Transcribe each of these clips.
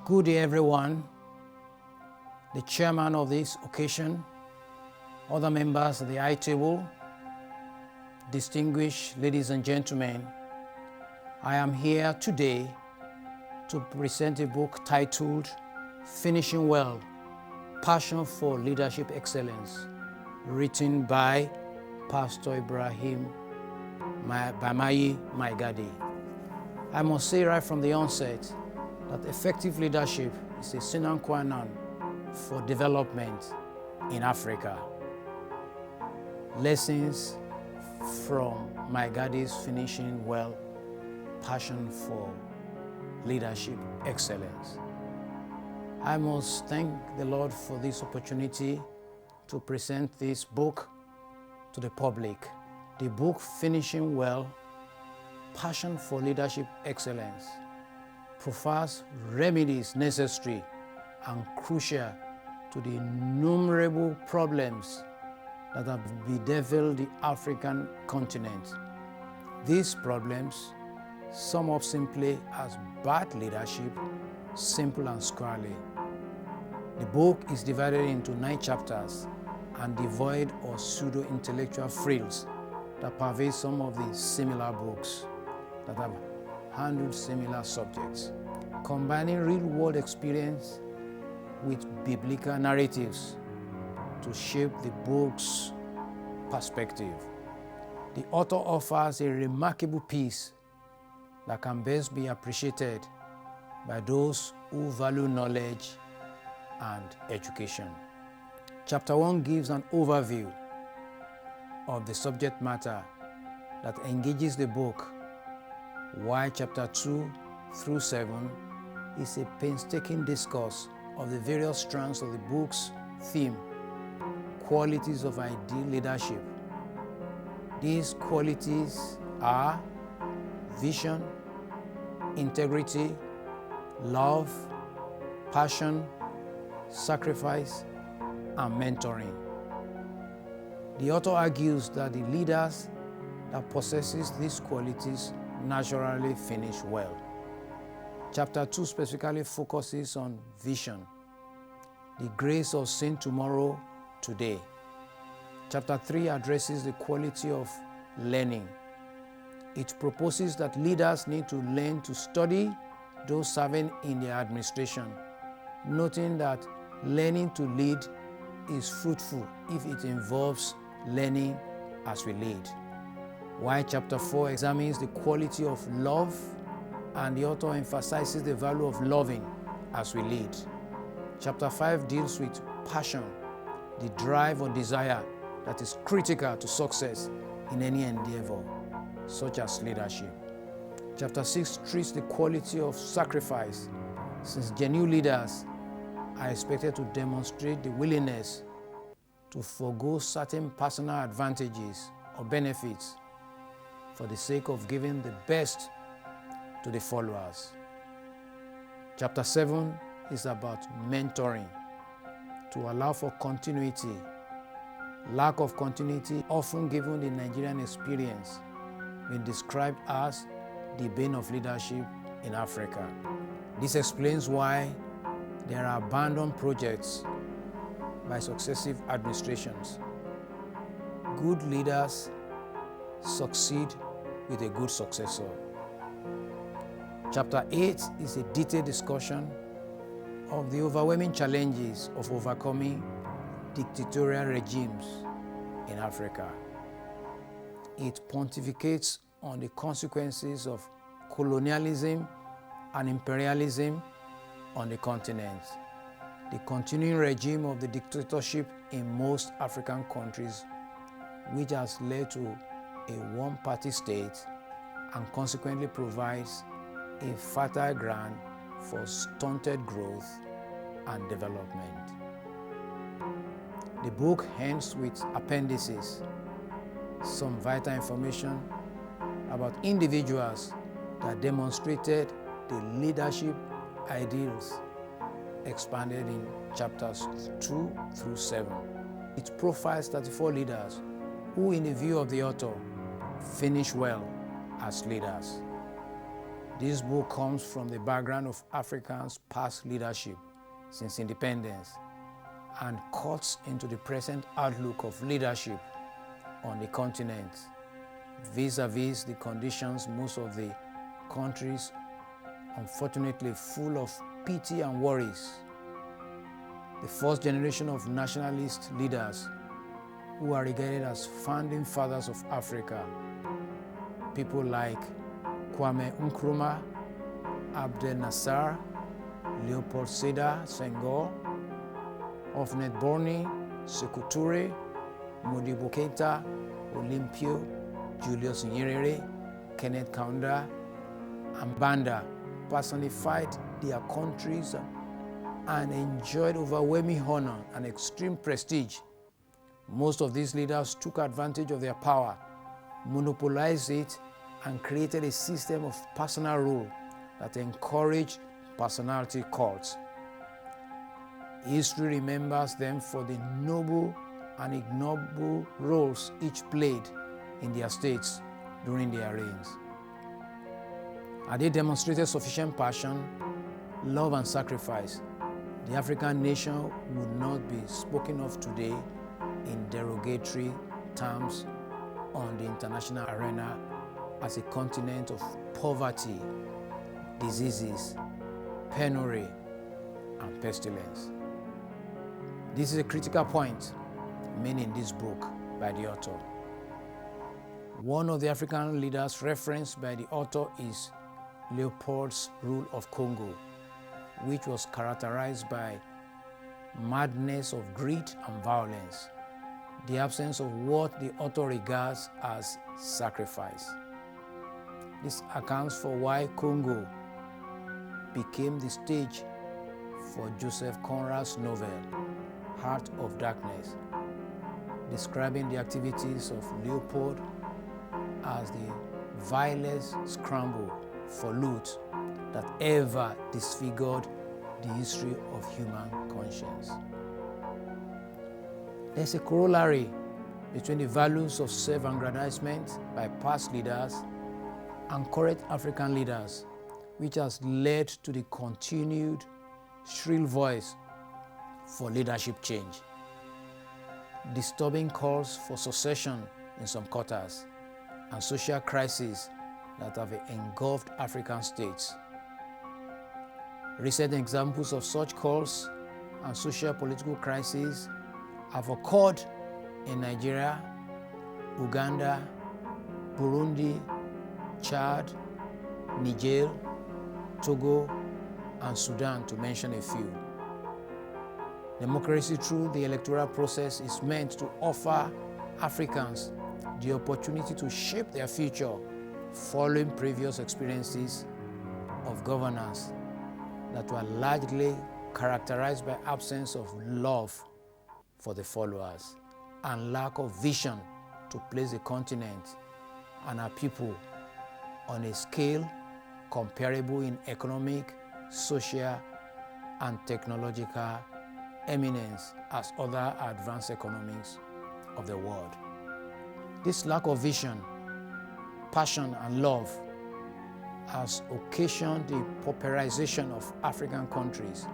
Good day, everyone. The chairman of this occasion, other members of the high table, distinguished ladies and gentlemen, I am here today to present a book titled Finishing Well, Passion for Leadership Excellence, written by Pastor Ibrahim, Bamaiyi, Maigadi. I must say right from the onset that effective leadership is a sine qua non for development in Africa. Lessons from Maigadi's Finishing Well, Passion for Leadership Excellence. I must thank the Lord for this opportunity to present this book to the public. The book Finishing Well, Passion for Leadership Excellence provides remedies necessary and crucial to the innumerable problems that have bedeviled the African continent. These problems sum up simply as bad leadership, simple and squarely. The book is divided into 9 chapters and devoid of pseudo-intellectual frills that pervade some of the similar books that have handled similar subjects, combining real-world experience with biblical narratives to shape the book's perspective. The author offers a remarkable piece that can best be appreciated by those who value knowledge and education. Chapter 1 gives an overview of the subject matter that engages the book, while Chapter 2 through 7 is a painstaking discourse of the various strands of the book's theme, qualities of ideal leadership. These qualities are vision, integrity, love, passion, sacrifice, and mentoring. The author argues that the leaders that possesses these qualities naturally finish well. Chapter 2 specifically focuses on vision, the grace of seeing tomorrow today. Chapter 3 addresses the quality of learning. It proposes that leaders need to learn to study those serving in their administration, noting that learning to lead is fruitful if it involves learning as we lead. While Chapter 4 examines the quality of love, and the author emphasizes the value of loving as we lead. Chapter 5 deals with passion, the drive or desire that is critical to success in any endeavor, such as leadership. Chapter 6 treats the quality of sacrifice, since genuine leaders are expected to demonstrate the willingness to forego certain personal advantages or benefits for the sake of giving the best to the followers. Chapter 7 is about mentoring to allow for continuity. Lack of continuity, often given the Nigerian experience, been described as the bane of leadership in Africa. This explains why there are abandoned projects by successive administrations. Good leaders succeed with a good successor. Chapter 8 is a detailed discussion of the overwhelming challenges of overcoming dictatorial regimes in Africa. It pontificates on the consequences of colonialism and imperialism on the continent, the continuing regime of the dictatorship in most African countries, which has led to a one-party state and consequently provides a fertile ground for stunted growth and development. The book ends with appendices, some vital information about individuals that demonstrated the leadership ideals expanded in chapters 2 through 7. It profiles 34 leaders who, in the view of the author, finish well as leaders. This book comes from the background of Africans' past leadership since independence and cuts into the present outlook of leadership on the continent vis-a-vis the conditions most of the countries unfortunately full of pity and worries. The first generation of nationalist leaders who are regarded as founding fathers of Africa, people like Kwame Nkrumah, Abdel Nasser, Leopold Sédar Senghor, Houphouët Boigny, Sékou Touré, Modibo Keïta, Olympio, Julius Nyerere, Kenneth Kaunda, and Banda personified their countries and enjoyed overwhelming honor and extreme prestige. Most of these leaders took advantage of their power, monopolized it, and created a system of personal rule that encouraged personality cults. History remembers them for the noble and ignoble roles each played in their states during their reigns. Had they demonstrated sufficient passion, love, and sacrifice, the African nation would not be spoken of today in derogatory terms on the international arena as a continent of poverty, diseases, penury, and pestilence. This is a critical point made in this book by the author. One of the African leaders referenced by the author is Leopold's rule of Congo, which was characterized by madness of greed and violence, the absence of what the author regards as sacrifice. This accounts for why Congo became the stage for Joseph Conrad's novel, Heart of Darkness, describing the activities of Leopold as the vilest scramble for loot that ever disfigured the history of human conscience. There's a corollary between the values of self-aggrandizement by past leaders and current African leaders, which has led to the continued shrill voice for leadership change, disturbing calls for secession in some quarters, and social crises that have engulfed African states. Recent examples of such calls and social political crises have occurred in Nigeria, Uganda, Burundi, Chad, Niger, Togo, and Sudan, to mention a few. Democracy through the electoral process is meant to offer Africans the opportunity to shape their future following previous experiences of governance that were largely characterized by absence of love for the followers and lack of vision to place the continent and our people on a scale comparable in economic, social, and technological eminence as other advanced economies of the world. This lack of vision, passion, and love has occasioned the pauperization of African countries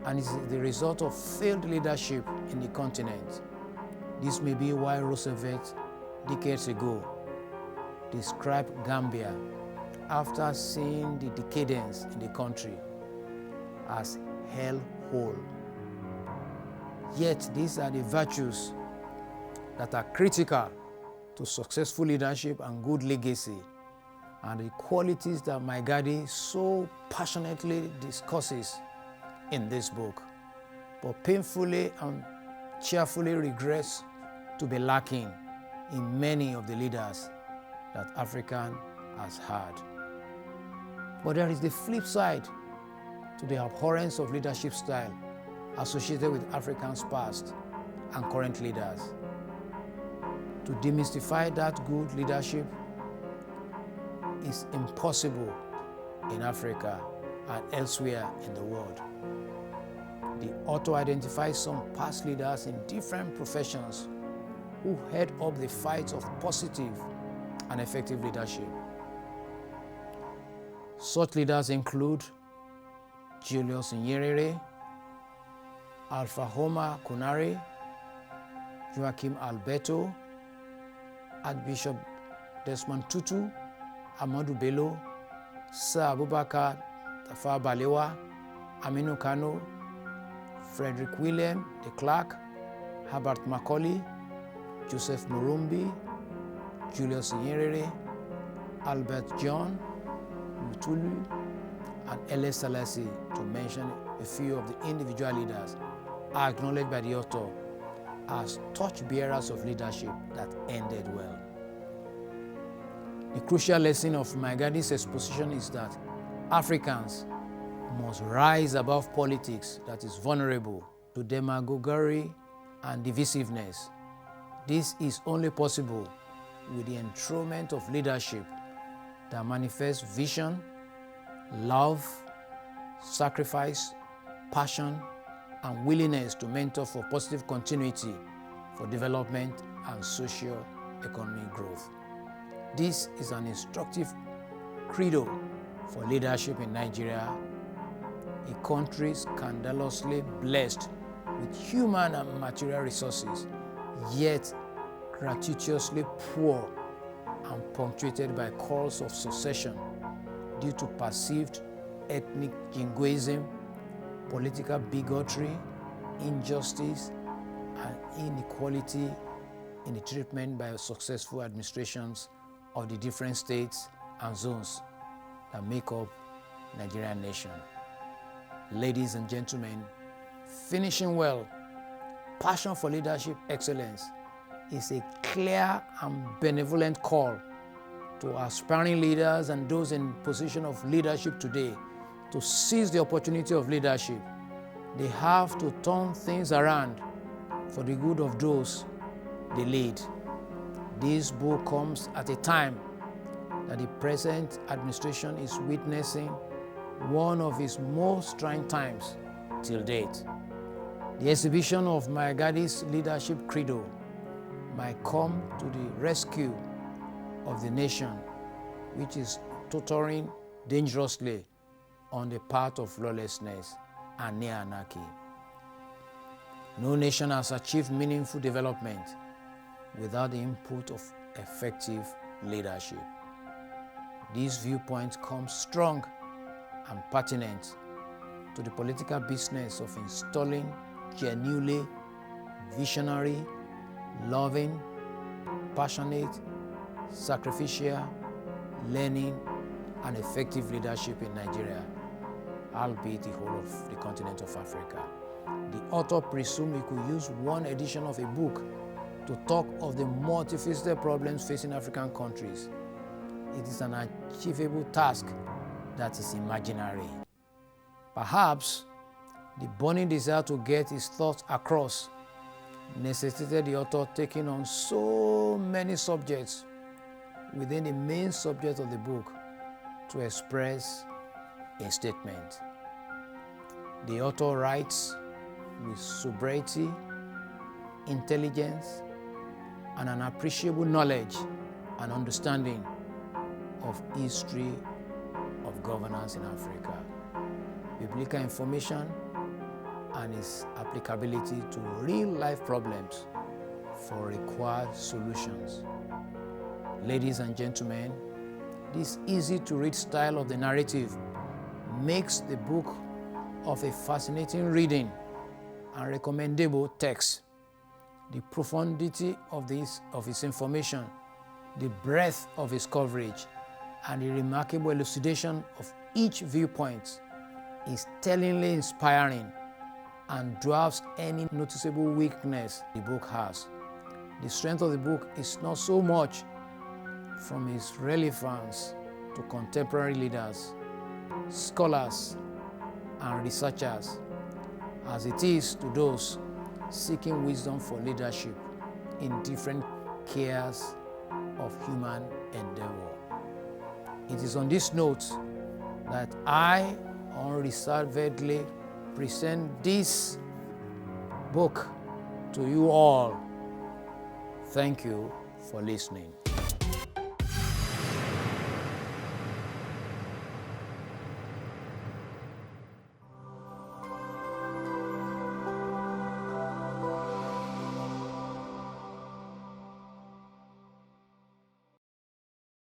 and is the result of failed leadership in the continent. This may be why Roosevelt, decades ago, described Gambia, after seeing the decadence in the country, as hellhole. Yet these are the virtues that are critical to successful leadership and good legacy, and the qualities that Maigadi so passionately discusses in this book, but painfully and cheerfully regrets to be lacking in many of the leaders that Africa has had. But there is the flip side to the abhorrence of leadership style associated with Africans' past and current leaders. To demystify that good leadership is impossible in Africa and elsewhere in the world. The author identifies some past leaders in different professions who head up the fight of positive and effective leadership. Such leaders include Julius Nyerere, Alpha Homa Konaré, Joaquim Alberto, Archbishop Desmond Tutu, Ahmadu Bello, Sir Abubakar Tafawa Balewa, Aminu Kano, Frederick William de Klerk, Herbert Macaulay, Joseph Murumbi, Julius Nyerere, Albert John Lutulu, and Haile Selassie, to mention a few of the individual leaders, are acknowledged by the author as torchbearers of leadership that ended well. The crucial lesson of Maigadi's exposition is that Africans must rise above politics that is vulnerable to demagoguery and divisiveness. This is only possible with the enthronement of leadership that manifests vision, love, sacrifice, passion, and willingness to mentor for positive continuity for development and socio-economic growth. This is an instructive credo for leadership in Nigeria, a country scandalously blessed with human and material resources, yet gratuitously poor and punctuated by calls of secession due to perceived ethnic jingoism, political bigotry, injustice, and inequality in the treatment by successful administrations of the different states and zones that make up Nigerian nation. Ladies and gentlemen, finishing well, passion for leadership excellence is a clear and benevolent call to aspiring leaders and those in position of leadership today to seize the opportunity of leadership. They have to turn things around for the good of those they lead. This book comes at a time that the present administration is witnessing one of its most trying times till date. The exhibition of Maigadi's leadership credo might come to the rescue of the nation, which is tottering dangerously on the path of lawlessness and near anarchy. No nation has achieved meaningful development without the input of effective leadership. These viewpoints come strong and pertinent to the political business of installing genuinely visionary, loving, passionate, sacrificial, learning, and effective leadership in Nigeria, albeit the whole of the continent of Africa. The author presumed he could use one edition of a book to talk of the multifaceted problems facing African countries. It is an achievable task that is imaginary. Perhaps the burning desire to get his thoughts across necessitated the author taking on so many subjects within the main subject of the book to express a statement. The author writes with sobriety, intelligence, and an appreciable knowledge and understanding of history of governance in Africa, biblical information, and its applicability to real-life problems for required solutions. Ladies and gentlemen, this easy-to-read style of the narrative makes the book of a fascinating reading and recommendable text. The profundity of its information, the breadth of its coverage, and the remarkable elucidation of each viewpoint is tellingly inspiring and dwarfs any noticeable weakness the book has. The strength of the book is not so much from its relevance to contemporary leaders, scholars, and researchers, as it is to those seeking wisdom for leadership in different spheres of human endeavor. It is on this note that I unreservedly present this book to you all. Thank you for listening.